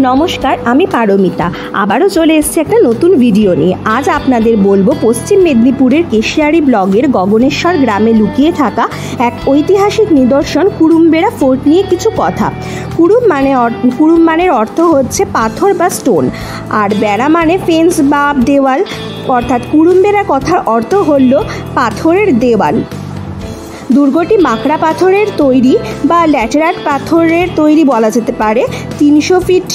নমস্কার, আমি পারমিতা। আবারও চলে এসেছি একটা নতুন ভিডিও নিয়ে। আজ আপনাদের বলবো পশ্চিম মেদিনীপুরের কেশিয়ারি ব্লগের গগনেশ্বর গ্রামে লুকিয়ে থাকা এক ঐতিহাসিক নিদর্শন কুরুমবেড়া ফোর্ট নিয়ে কিছু কথা। কুরুম মানের অর্থ হচ্ছে পাথর বা স্টোন, আর বেড়া মানে ফেন্স বা দেওয়াল, অর্থাৎ কুরুমবেড়া কথার অর্থ হল পাথরের দেওয়াল। দুর্গটি মাকড়া পাথরের তৈরি বা ল্যাটেরাইট পাথরের তৈরি বলা যেতে পারে। 300 ফিট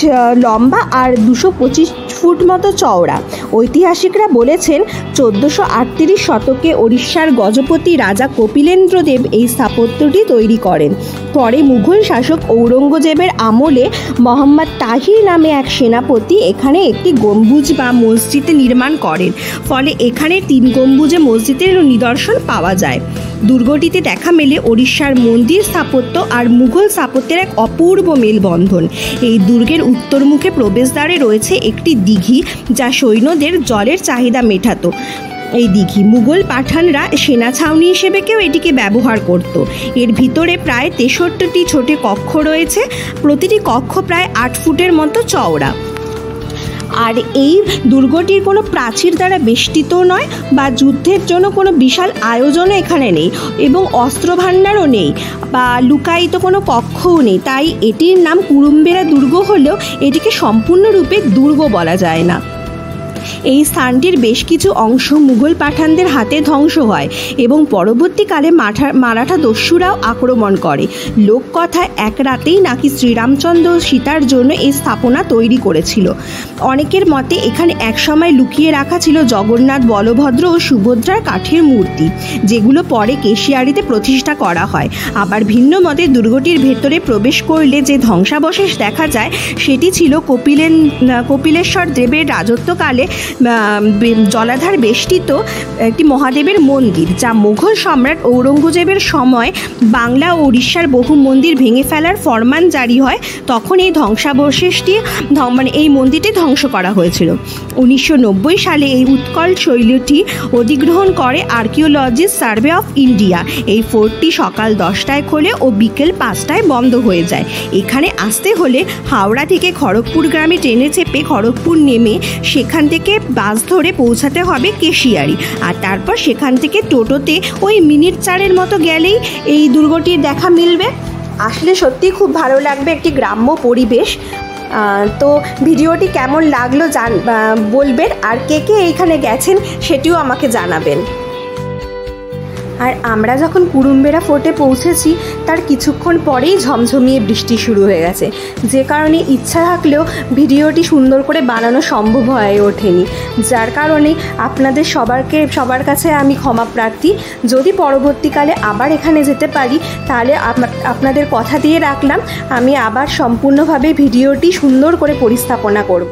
লম্বা আর 225 ফুট মতো চওড়া। ঐতিহাসিকরা বলেছেন 1438 শতকে ওড়িশার গজপতি রাজা কপিলেন্দ্রদেব এই স্থাপত্যটি তৈরি করেন। পরে মুঘল শাসক ঔরঙ্গজেবের আমলে মোহাম্মদ তাহির নামে এক সেনাপতি এখানে একটি গম্বুজ বা মসজিদ নির্মাণ করেন। ফলে এখানে 3 গম্বুজে মসজিদের নিদর্শন পাওয়া যায়। দুর্গটিতে দেখা মেলে ওড়িশার মন্দির স্থাপত্য আর মুঘল স্থাপত্যের এক অপূর্ব মেলবন্ধন। এই দুর্গের উত্তরমুখে প্রবেশদ্বারে রয়েছে একটি দিঘি, যা সৈন্যদের জলের চাহিদা মেটাতো। এই দিঘি মুঘল পাঠানরা সেনা ছাউনি হিসেবে কেউ এটিকে ব্যবহার করত। এর ভিতরে প্রায় 63টি ছোট কক্ষ রয়েছে। প্রতিটি কক্ষ প্রায় 8 ফুটের মতো চওড়া। আর এই দুর্গটির কোনো প্রাচীর দ্বারা বেষ্টিত নয় বা যুদ্ধের জন্য কোনো বিশাল আয়োজনও এখানে নেই, এবং অস্ত্রভাণ্ডারও নেই বা লুকায়িত কোনো কক্ষও নেই। তাই এটির নাম কুরুমবেড়া দুর্গ হলেও এটিকে সম্পূর্ণরূপে দুর্গ বলা যায় না। এই স্থানটির বেশ কিছু অংশ মুঘল পাঠানদের হাতে ধ্বংস হয় এবং পরবর্তীকালে মারাঠা দস্যুরাও আক্রমণ করে। লোককথায় এক রাতেই নাকি শ্রীরামচন্দ্র সীতার জন্য এই স্থাপনা তৈরি করেছিল। অনেকের মতে এখানে একসময় লুকিয়ে রাখা ছিল জগন্নাথ, বলভদ্র ও সুভদ্রার কাঠের মূর্তি, যেগুলো পরে কেশিয়ারিতে প্রতিষ্ঠা করা হয়। আবার ভিন্ন মতে দুর্গটির ভেতরে প্রবেশ করলে যে ধ্বংসাবশেষ দেখা যায় সেটি ছিল কপিলেশ্বর দেবের রাজত্বকালে জলাধার বেষ্টিত একটি মহাদেবের মন্দির, যা মুঘল সম্রাট ঔরঙ্গজেবের সময় বাংলা ও উড়িষ্যার বহু মন্দির ভেঙে ফেলার ফরমান জারি হয়। তখন এই ধ্বংসাবশেষটি এই মন্দিরটি ধ্বংস করা হয়েছিল। 1990 সালে এই উৎকল শৈলীটি অধিগ্রহণ করে আর্কিওলজিস্ট সার্ভে অফ ইন্ডিয়া। এই ফোর্টটি সকাল 10টায় খোলে ও বিকেল 5টায় বন্ধ হয়ে যায়। এখানে আসতে হলে হাওড়া থেকে খড়গপুর গ্রামে ট্রেনে চেপে খড়গপুর নেমে সেখান থেকে বাস ধরে পৌঁছাতে হবে কেশিয়ারি, আর তারপর সেখান থেকে টোটোতে ওই মিনিট 4 মতো গেলেই এই দুর্গটির দেখা মিলবে। আসলে সত্যি খুব ভালো লাগবে, একটি গ্রাম্য পরিবেশ। তো ভিডিওটি কেমন লাগলো বলবেন, আর কে কে এইখানে গেছেন সেটিও আমাকে জানাবেন। আর আমরা যখন কুরুমবেড়া ফোর্টে পৌঁছেছি তার কিছুক্ষণ পরেই ঝমঝমিয়ে বৃষ্টি শুরু হয়ে গেছে, যে কারণে ইচ্ছা থাকলেও ভিডিওটি সুন্দর করে বানানো সম্ভব হয়ে ওঠেনি। যার কারণে আপনাদের সবার কাছে আমি ক্ষমা প্রার্থী। যদি পরবর্তীকালে আবার এখানে যেতে পারি তাহলে আপনাদের কথা দিয়ে রাখলাম আমি আবার সম্পূর্ণভাবে ভিডিওটি সুন্দর করে পরিস্থাপনা করব।